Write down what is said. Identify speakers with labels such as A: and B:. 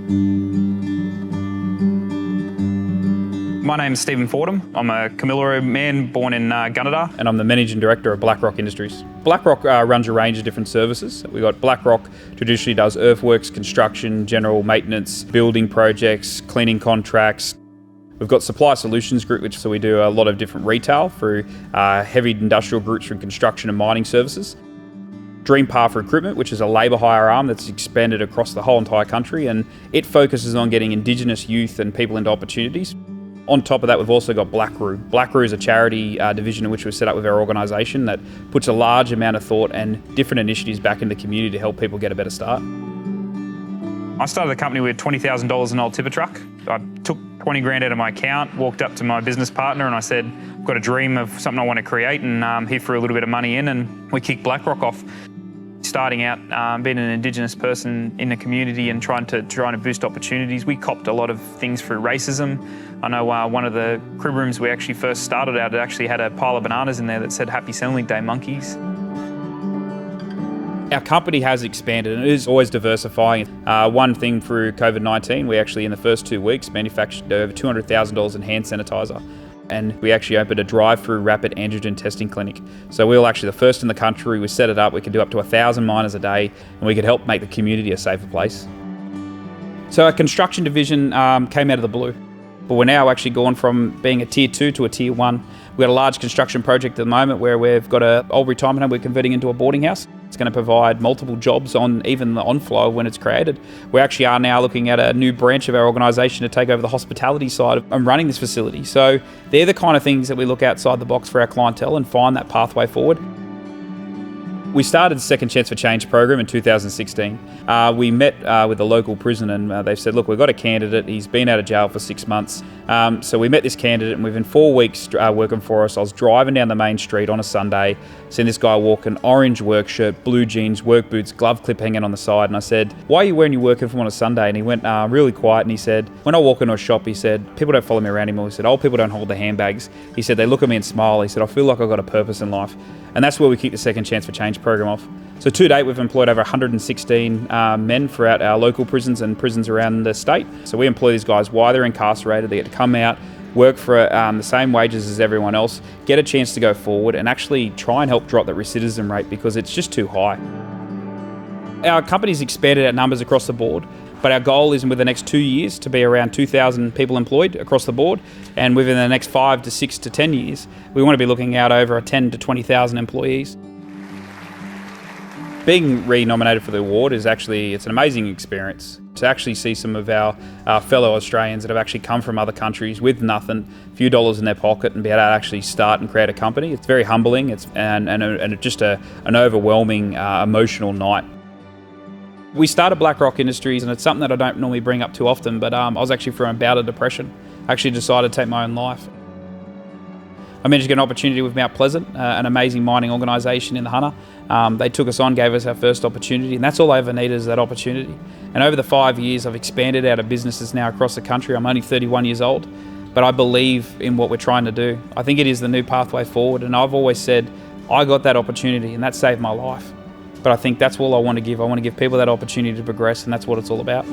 A: My name's Stephen Fordham. I'm a Camillo man born in Gunnedah.
B: And I'm the Managing Director of Blackrock Industries. Blackrock runs a range of different services. We've got Blackrock traditionally does earthworks, construction, general maintenance, building projects, cleaning contracts. We've got Supply Solutions Group, so we do a lot of different retail through heavy industrial groups from construction and mining services. Dream Path Recruitment, which is a labour hire arm that's expanded across the whole entire country, and it focuses on getting Indigenous youth and people into opportunities. On top of that, we've also got Blackrock. Blackrock is a charity division in which we've set up with our organisation that puts a large amount of thought and different initiatives back into the community to help people get a better start.
A: I started the company with $20,000 in an old tipper truck. I took 20 grand out of my account, walked up to my business partner and I said, I've got a dream of something I want to create and he threw a little bit of money in and we kicked Blackrock off. Starting out, being an Indigenous person in the community and trying to boost opportunities, we copped a lot of things through racism. I know one of the crib rooms we actually first started out, it actually had a pile of bananas in there that said Happy Selling Day Monkeys.
B: Our company has expanded and it is always diversifying. One thing through COVID-19, we actually in the first 2 weeks manufactured over $200,000 in hand sanitizer. And we actually opened a drive-through rapid antigen testing clinic. So we were actually the first in the country. We set it up, we could do up to 1,000 miners a day and we could help make the community a safer place. So our construction division came out of the blue. But we're now actually gone from being a tier 2 to a tier 1. We've got a large construction project at the moment where we've got an old retirement home we're converting into a boarding house. It's going to provide multiple jobs on even the on-flow when it's created. We actually are now looking at a new branch of our organisation to take over the hospitality side of running this facility. So they're the kind of things that we look outside the box for our clientele and find that pathway forward. We started the Second Chance for Change program in 2016. We met with a local prison and they've said, look, we've got a candidate, he's been out of jail for 6 months. So we met this candidate and within 4 weeks working for us, I was driving down the main street on a Sunday, seeing this guy walk in orange work shirt, blue jeans, work boots, glove clip hanging on the side. And I said, why are you wearing your work uniform on a Sunday? And he went really quiet and he said, when I walk into a shop, he said, people don't follow me around anymore. He said, old people don't hold their handbags. He said, they look at me and smile. He said, I feel like I've got a purpose in life. And that's where we kicked the Second Chance for Change program off. So to date, we've employed over 116 men throughout our local prisons and prisons around the state. So we employ these guys while they're incarcerated. They get to come out, work for the same wages as everyone else, get a chance to go forward and actually try and help drop that recidivism rate because it's just too high. Our company's expanded our numbers across the board, but our goal is within the next 2 years to be around 2,000 people employed across the board, and within the next 5 to 6 to 10 years, we want to be looking at over 10 to 20,000 employees. Being re-nominated for the award it's an amazing experience to actually see some of our fellow Australians that have actually come from other countries with nothing, a few dollars in their pocket and be able to actually start and create a company. It's very humbling and just an overwhelming emotional night. We started Blackrock Industries and it's something that I don't normally bring up too often, but I was actually from a bout of depression. I actually decided to take my own life. I managed to get an opportunity with Mount Pleasant, an amazing mining organisation in the Hunter. They took us on, gave us our first opportunity, and that's all I ever needed is that opportunity. And over the 5 years, I've expanded out of businesses now across the country. I'm only 31 years old, but I believe in what we're trying to do. I think it is the new pathway forward, and I've always said, I got that opportunity, and that saved my life. But I think that's all I want to give. I want to give people that opportunity to progress, and that's what it's all about.